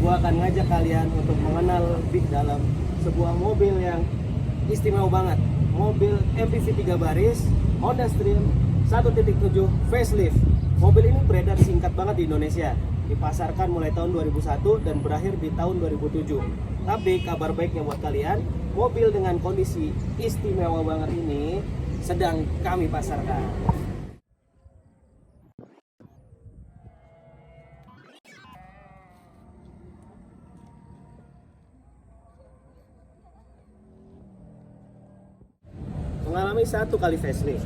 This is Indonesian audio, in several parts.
gue akan ngajak kalian untuk mengenal lebih dalam sebuah mobil yang istimewa banget. Mobil MPV 3 baris Honda Stream 1.7 facelift. Mobil ini beredar singkat banget di Indonesia. Dipasarkan mulai tahun 2001 dan berakhir di tahun 2007. Tapi kabar baiknya buat kalian, mobil dengan kondisi istimewa banget ini sedang kami pasarkan. Mengalami 1 kali facelift.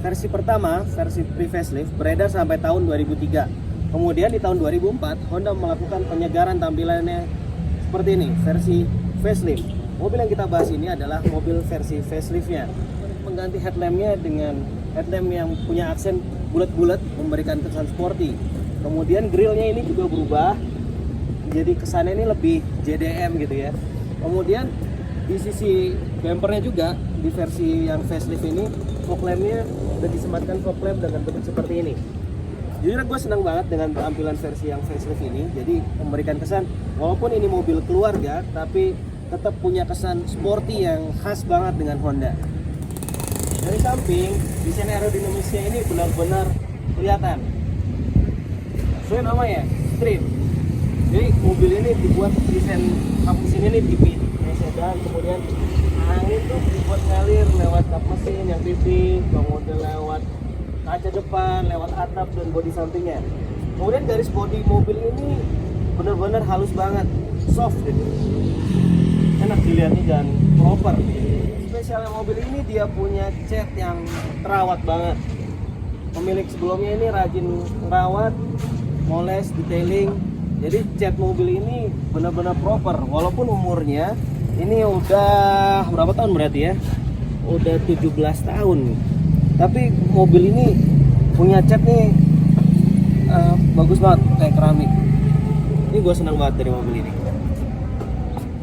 Versi pertama, versi pre-facelift, beredar sampai tahun 2003. Kemudian di tahun 2004, Honda melakukan penyegaran tampilannya seperti ini, versi facelift. Mobil yang kita bahas ini adalah mobil versi faceliftnya. Mengganti headlampnya dengan headlamp yang punya aksen bulat-bulat, memberikan kesan sporty. Kemudian grillnya ini juga berubah, jadi kesannya ini lebih JDM gitu ya. Kemudian di sisi bumpernya juga di versi yang facelift ini fog lampnya udah disematkan fog lamp dengan bentuk seperti ini. Jujur gue senang banget dengan tampilan versi yang facelift ini. Jadi memberikan kesan walaupun ini mobil keluarga tapi tetap punya kesan sporty yang khas banget dengan Honda. Dari samping desain aerodinamisnya ini benar-benar kelihatan. Sesuai namanya Stream. Jadi mobil ini dibuat desain kampus ini nih tipis. Dan kemudian angin tuh dibuat ngalir lewat kap mesin yang tipis, kemudian lewat kaca depan, lewat atap dan bodi sampingnya. Kemudian garis bodi mobil ini benar-benar halus banget, soft gitu. Enak dilihatnya dan proper. Spesialnya mobil ini dia punya cat yang terawat banget. Pemilik sebelumnya ini rajin merawat, moles, detailing. Jadi cat mobil ini benar-benar proper walaupun umurnya ini udah berapa tahun berarti ya? Udah 17 tahun. Tapi mobil ini punya cat nih bagus banget kayak keramik. Ini gue senang banget dari mobil ini.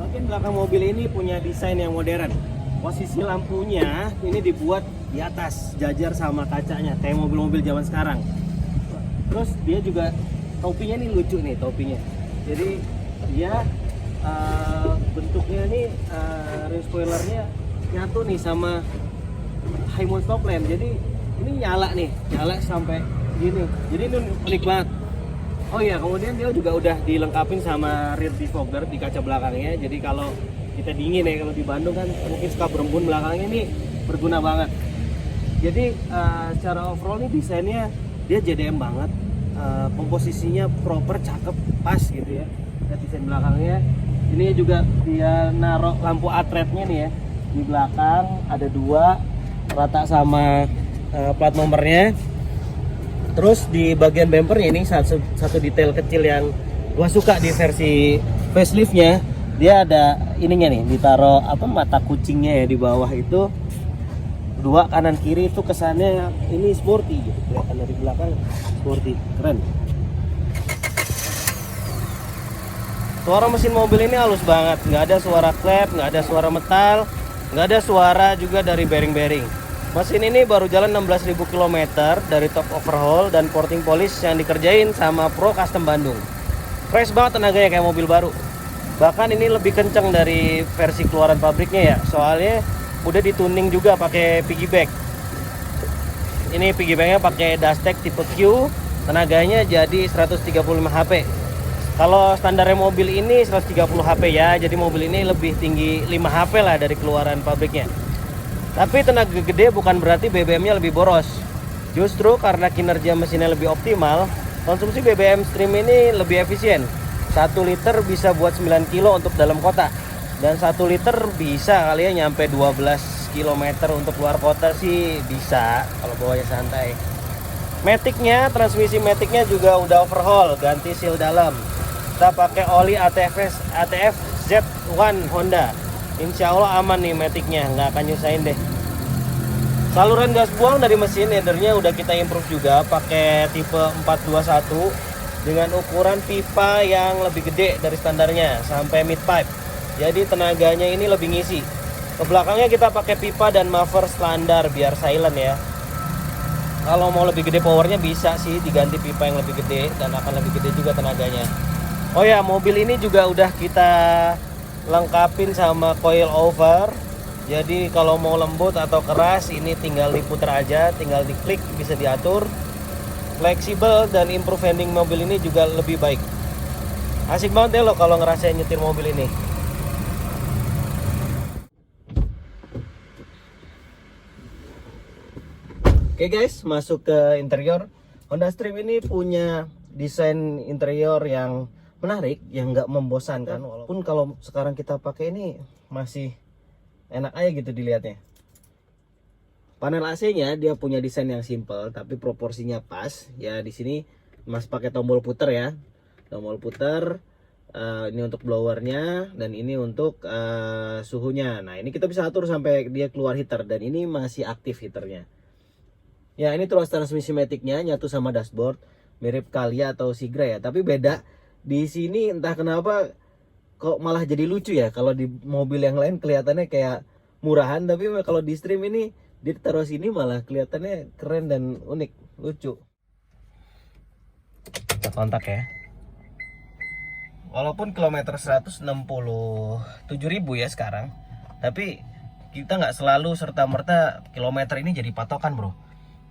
Bagian belakang mobil ini punya desain yang modern. Posisi lampunya ini dibuat di atas, jajar sama kacanya kayak mobil-mobil zaman sekarang. Terus dia juga topinya nih lucu nih topinya. Jadi dia bentuknya nih rear spoilernya nyatu nih sama high mount stop lamp. Jadi ini nyala sampai gini. Jadi ini unik banget. Oh iya, kemudian dia juga udah dilengkapin sama rear defogger di kaca belakangnya. Jadi kalau kita dingin ya, kalau di Bandung kan mungkin suka berembun belakangnya, ini berguna banget. Jadi secara overall nih desainnya dia JDM banget. Komposisinya proper, cakep, pas gitu ya. Lihat desain belakangnya. Ini juga dia naruh lampu atretnya nih ya di belakang, ada 2 rata sama plat nomornya. Terus di bagian bumpernya ini satu detail kecil yang gua suka di versi faceliftnya, dia ada ininya nih, ditaruh mata kucingnya ya di bawah itu. 2 kanan kiri itu kesannya ini sporty gitu, kelihatan dari belakang sporty, keren. Suara mesin mobil ini halus banget, nggak ada suara klep, nggak ada suara metal, nggak ada suara juga dari bearing-bearing. Mesin ini baru jalan 16.000 km dari top overhaul dan porting polish yang dikerjain sama Pro Custom Bandung. Fresh banget tenaganya kayak mobil baru. Bahkan ini lebih kenceng dari versi keluaran pabriknya ya, soalnya udah dituning juga pakai piggyback. Ini piggybacknya pakai Dastec tipe Q, tenaganya jadi 135 HP. Kalau standarnya mobil ini 130 HP ya, jadi mobil ini lebih tinggi 5 HP lah dari keluaran pabriknya. Tapi tenaga gede bukan berarti BBM-nya lebih boros. Justru karena kinerja mesinnya lebih optimal, konsumsi BBM Stream ini lebih efisien. 1 liter bisa buat 9 kilo untuk dalam kota. Dan 1 liter bisa kali ya nyampe 12 km untuk luar kota sih bisa, kalau bawanya santai. Maticnya, transmisi Maticnya juga udah overhaul, ganti seal dalam. Kita pakai oli ATF Z1 Honda. Insya Allah aman nih Maticnya, nggak akan nyusahin deh. Saluran gas buang dari mesin headernya udah kita improve juga, pakai tipe 421 dengan ukuran pipa yang lebih gede dari standarnya sampai mid pipe. Jadi tenaganya ini lebih ngisi. Ke belakangnya kita pakai pipa dan muffler standar biar silent ya. Kalau mau lebih gede powernya bisa sih diganti pipa yang lebih gede dan akan lebih gede juga tenaganya. Oh ya, mobil ini juga udah kita lengkapin sama coil over. Jadi kalau mau lembut atau keras ini tinggal diputar aja, tinggal diklik bisa diatur. Fleksibel dan improve handling mobil ini juga lebih baik. Asik banget deh lo kalau ngerasain nyetir mobil ini. Oke guys, masuk ke interior. Honda Stream ini punya desain interior yang menarik, yang nggak membosankan. Walaupun kalau sekarang kita pakai ini masih enak aja gitu dilihatnya. Panel AC-nya dia punya desain yang simple tapi proporsinya pas. Ya di sini Mas pakai tombol puter ya. Tombol puter ini untuk blowernya dan ini untuk suhunya. Nah, ini kita bisa atur sampai dia keluar heater dan ini masih aktif heaternya. Ya, ini tuas transmisi matic-nya nyatu sama dashboard, mirip Calya atau Sigra ya, tapi beda. Di sini entah kenapa kok malah jadi lucu ya. Kalau di mobil yang lain kelihatannya kayak murahan, tapi kalau di Stream ini ditaruh sini malah kelihatannya keren dan unik, lucu. Kita kontak ya. Walaupun kilometer 167.000 ya sekarang, tapi kita nggak selalu serta-merta kilometer ini jadi patokan bro.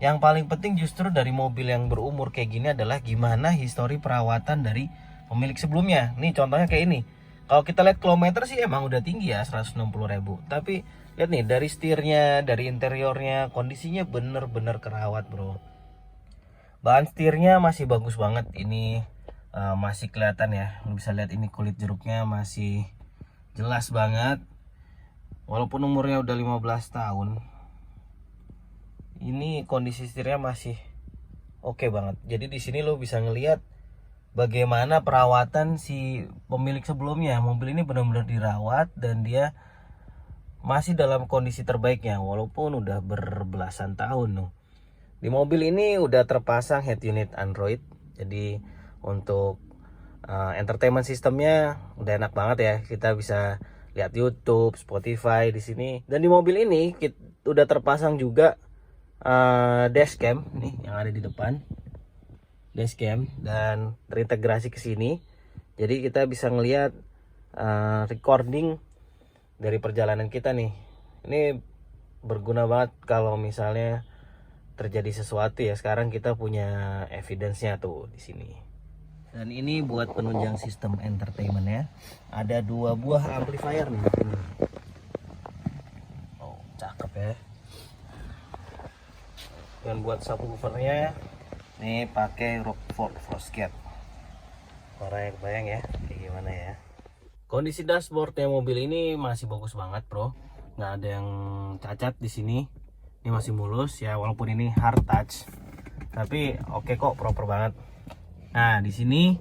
Yang paling penting justru dari mobil yang berumur kayak gini adalah gimana histori perawatan dari pemilik sebelumnya. Nih contohnya kayak ini. Kalau kita lihat kilometer sih emang udah tinggi ya 160.000. Tapi lihat nih dari setirnya, dari interiornya, kondisinya bener-bener kerawat bro. Bahan setirnya masih bagus banget. Ini masih kelihatan ya. Bisa lihat ini kulit jeruknya masih jelas banget. Walaupun umurnya udah 15 tahun. Ini kondisi setirnya masih oke banget. Jadi di sini lo bisa ngelihat bagaimana perawatan si pemilik sebelumnya. Mobil ini benar-benar dirawat dan dia masih dalam kondisi terbaiknya walaupun udah berbelasan tahun loh. Di mobil ini udah terpasang head unit Android. Jadi untuk entertainment sistemnya udah enak banget ya. Kita bisa lihat YouTube, Spotify di sini. Dan di mobil ini udah terpasang juga dashcam nih yang ada di depan, dashcam dan terintegrasi ke sini. Jadi kita bisa ngelihat recording dari perjalanan kita nih. Ini berguna banget kalau misalnya terjadi sesuatu ya. Sekarang kita punya evidence-nya tuh di sini. Dan ini buat penunjang sistem entertainment ya. Ada 2 buah amplifier nih. Oh, cakep ya. Dan buat subwoofernya nih pakai Rockford Frostcat. Orang yang bayang ya kayak gimana ya. Kondisi dashboardnya mobil ini masih bagus banget bro, nggak ada yang cacat di sini. Ini masih mulus ya walaupun ini hard touch, tapi oke kok, proper banget. Nah di sini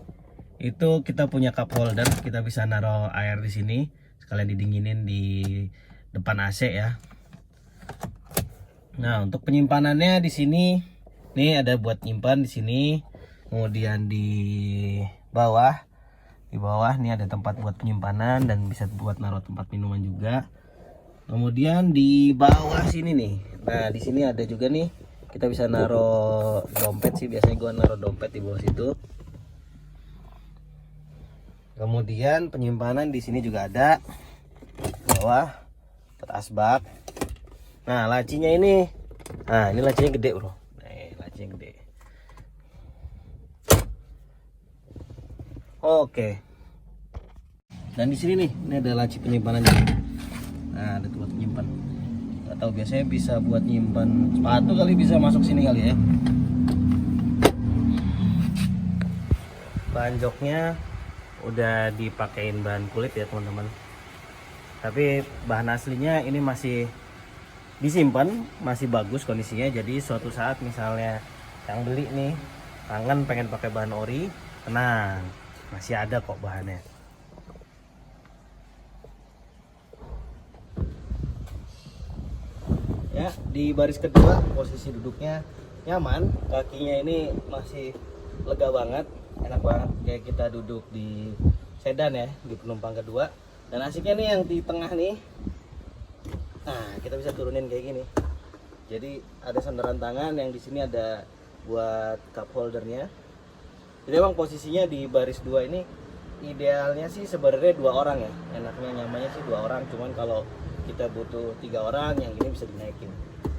itu kita punya cup holder, kita bisa naruh air di sini sekalian didinginin di depan AC ya. Nah, untuk penyimpanannya di sini nih ada buat nyimpan di sini. Kemudian di bawah nih ada tempat buat penyimpanan dan bisa buat naruh tempat minuman juga. Kemudian di bawah sini nih. Nah, di sini ada juga nih. Kita bisa naruh dompet sih, biasanya gua naruh dompet di bawah situ. Kemudian penyimpanan di sini juga ada. Bawah atas bak. Nah, lacinya ini. Nah, ini lacinya gede, bro. Nih, lacinya gede. Oke. Dan di sini nih, ini ada laci penyimpanannya. Nah, ada tempat menyimpan. Gak tahu, biasanya bisa buat nyimpan sepatu kali, bisa masuk sini kali ya. Bahan joknya udah dipakein bahan kulit ya, teman-teman. Tapi bahan aslinya ini masih disimpan, masih bagus kondisinya. Jadi suatu saat misalnya yang beli nih kangen pengen pakai bahan ori, tenang, masih ada kok bahannya. Ya, di baris kedua posisi duduknya nyaman, kakinya ini masih lega banget, enak banget kayak kita duduk di sedan ya, di penumpang kedua. Dan asiknya nih yang di tengah nih. Nah, kita bisa turunin kayak gini. Jadi ada sandaran tangan, yang di sini ada buat cup holdernya. Jadi emang posisinya di baris 2 ini idealnya sih sebenarnya 2 orang ya, enaknya nyamannya sih 2 orang, cuman kalau kita butuh 3 orang yang ini bisa dinaikin.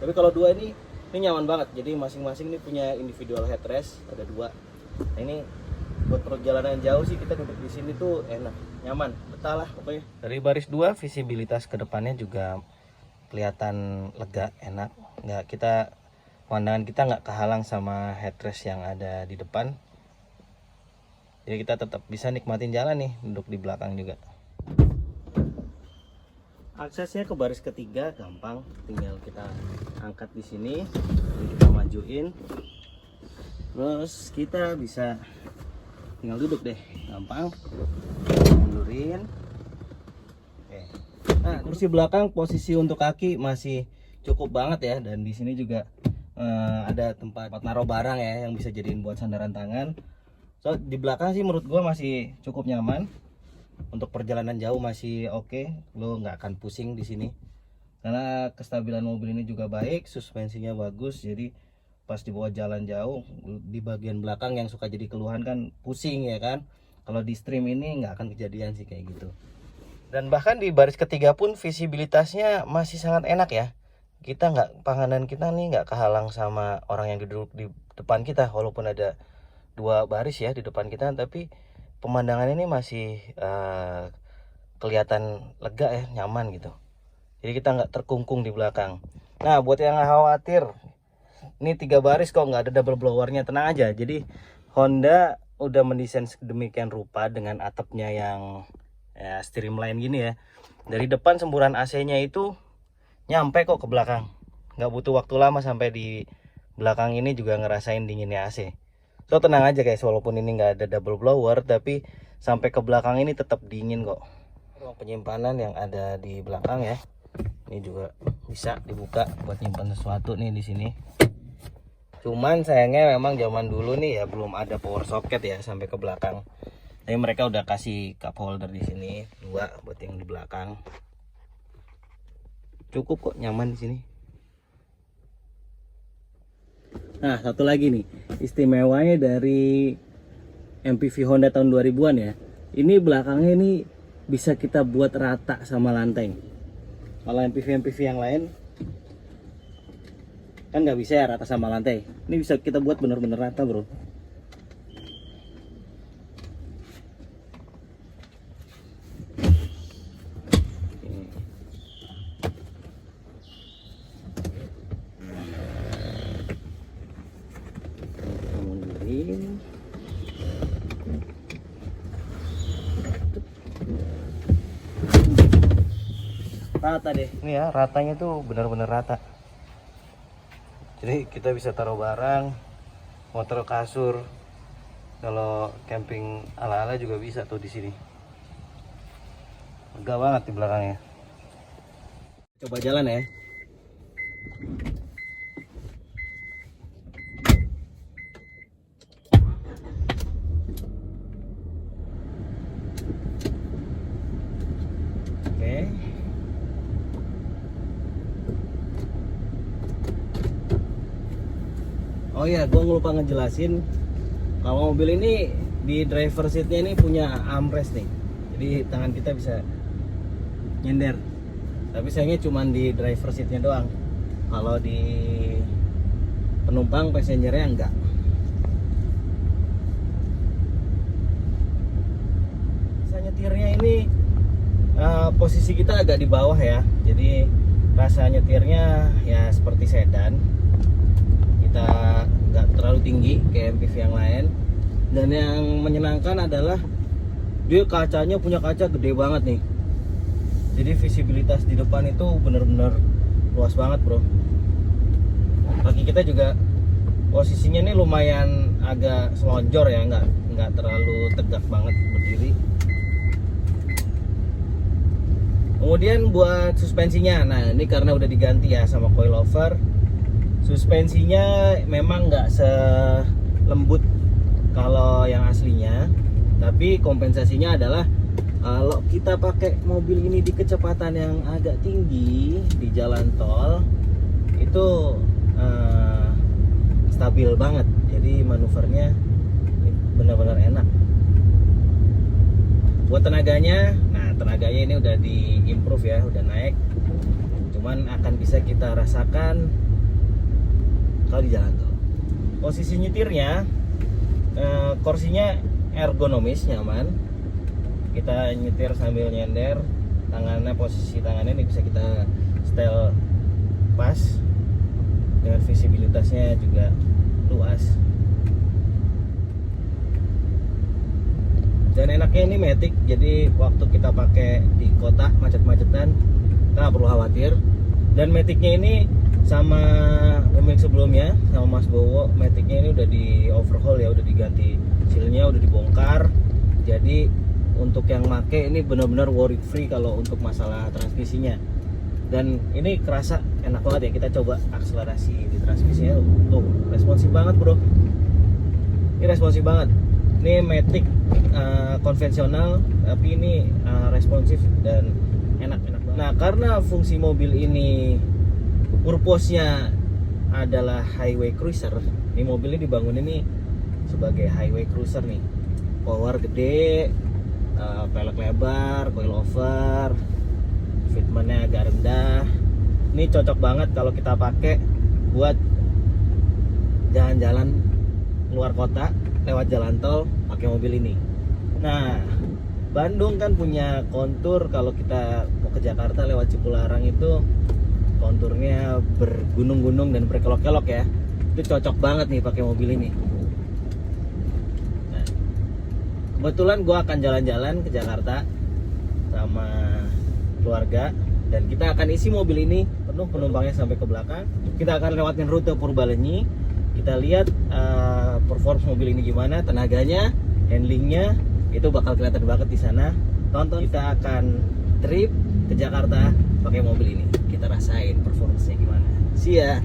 Tapi kalau 2 ini nyaman banget, jadi masing-masing ini punya individual headrest, ada 2. Nah, ini buat perjalanan jauh sih kita duduk di sini tuh enak, nyaman, betah lah pokoknya. Dari baris 2 visibilitas ke depannya juga kelihatan lega, enak. Pandangan kita nggak kehalang sama headrest yang ada di depan. Jadi kita tetap bisa nikmatin jalan nih, duduk di belakang juga. Aksesnya ke baris ketiga gampang, tinggal kita angkat di sini, kita majuin, terus kita bisa tinggal duduk deh, gampang, mundurin. Oke. Nah, kursi belakang posisi untuk kaki masih cukup banget ya, dan di sini juga ada tempat naruh barang ya yang bisa jadiin buat sandaran tangan. So, di belakang sih menurut gua masih cukup nyaman. Untuk perjalanan jauh masih oke, lo nggak akan pusing di sini. Karena kestabilan mobil ini juga baik, suspensinya bagus, jadi pas dibawa jalan jauh di bagian belakang yang suka jadi keluhan kan pusing ya kan. Kalau di stream ini nggak akan kejadian sih kayak gitu. Dan bahkan di baris ketiga pun visibilitasnya masih sangat enak ya. Panganan kita nih nggak kehalang sama orang yang duduk di depan kita, walaupun ada 2 baris ya di depan kita, tapi pemandangan ini masih kelihatan lega ya, nyaman gitu. Jadi kita nggak terkungkung di belakang. Nah, buat yang nggak khawatir, ini 3 baris kok nggak ada double blowernya, tenang aja. Jadi Honda udah mendesain sedemikian rupa dengan atapnya yang ya, streamline gini ya. Dari depan semburan AC-nya itu nyampe kok ke belakang. Nggak butuh waktu lama sampai di belakang ini juga ngerasain dinginnya AC. So tenang aja guys, walaupun ini nggak ada double blower, tapi sampai ke belakang ini tetap dingin kok. Ruang penyimpanan yang ada di belakang ya, ini juga bisa dibuka buat nyimpan sesuatu nih di sini. Cuman sayangnya memang zaman dulu nih ya belum ada power socket ya sampai ke belakang. Tapi mereka udah kasih cup holder di sini 2 buat yang di belakang. Cukup kok, nyaman di sini. Nah, satu lagi nih, istimewanya dari MPV Honda tahun 2000-an ya. Ini belakangnya ini bisa kita buat rata sama lantai. Kalau MPV yang lain kan nggak bisa ya rata sama lantai. Ini bisa kita buat bener-bener rata, bro. Rata deh, ini ya ratanya tuh benar-benar rata. Jadi kita bisa taruh barang, motor, kasur. Kalau camping ala-ala juga bisa tuh di sini. Lega banget di belakangnya. Coba jalan ya. Oke. Oh ya, gue lupa ngejelasin kalau mobil ini di driver seatnya ini punya armrest nih, jadi tangan kita bisa nyender. Tapi sayangnya cuma di driver seatnya doang. Kalau di penumpang passengernya enggak. Rasa nyetirnya ini posisi kita agak di bawah ya, jadi rasa nyetirnya ya seperti sedan. Kita nggak terlalu tinggi kayak MPV yang lain, dan yang menyenangkan adalah dia kacanya punya kaca gede banget nih, jadi visibilitas di depan itu bener-bener luas banget, bro. Kaki kita juga posisinya nih lumayan agak selonjor ya, nggak terlalu tegak banget berdiri. Kemudian buat suspensinya, nah ini karena udah diganti ya sama coilover. Suspensinya memang nggak selembut kalau yang aslinya, tapi kompensasinya adalah kalau kita pakai mobil ini di kecepatan yang agak tinggi di jalan tol itu stabil banget, jadi manuvernya benar-benar enak. Buat tenaganya, nah tenaganya ini udah di improve ya, udah naik. Cuman akan bisa kita rasakan kalau di jalan tol. Posisi nyetirnya, kursinya ergonomis, nyaman. Kita nyetir sambil nyender, posisi tangannya ini bisa kita setel pas, dengan visibilitasnya juga luas. Dan enaknya ini Matic, jadi waktu kita pakai di kota macet-macetan kita nggak perlu khawatir. Dan Maticnya ini sama pemilik sebelumnya, sama Mas Bowo, Maticnya ini udah di overhaul ya, udah diganti sealnya, udah dibongkar. Jadi untuk yang make ini benar-benar worry free kalau untuk masalah transmisinya. Dan ini kerasa enak banget ya, kita coba akselerasi di transmisinya. Tuh, responsif banget bro. Ini responsif banget. Ini Matic konvensional, tapi ini responsif dan enak-enak banget. Nah, karena fungsi mobil ini purpose-nya adalah highway cruiser, ini mobil ini dibangun ini sebagai highway cruiser nih. Power gede, pelek lebar, coilover, fitmentnya agak rendah. Ini cocok banget kalau kita pakai buat jalan-jalan luar kota lewat jalan tol pakai mobil ini. Nah, Bandung kan punya kontur, kalau kita mau ke Jakarta lewat Cipularang itu konturnya bergunung-gunung dan berkelok-kelok ya. Itu cocok banget nih pakai mobil ini. Nah, kebetulan gue akan jalan-jalan ke Jakarta sama keluarga, dan kita akan isi mobil ini penuh penumpangnya sampai ke belakang. Kita akan lewatin rute Purbalenyi. Kita lihat performance mobil ini gimana, tenaganya, handlingnya, itu bakal kelihatan banget di sana. Tonton, kita akan trip ke Jakarta pakai mobil ini. Kita rasain performance-nya gimana. See ya.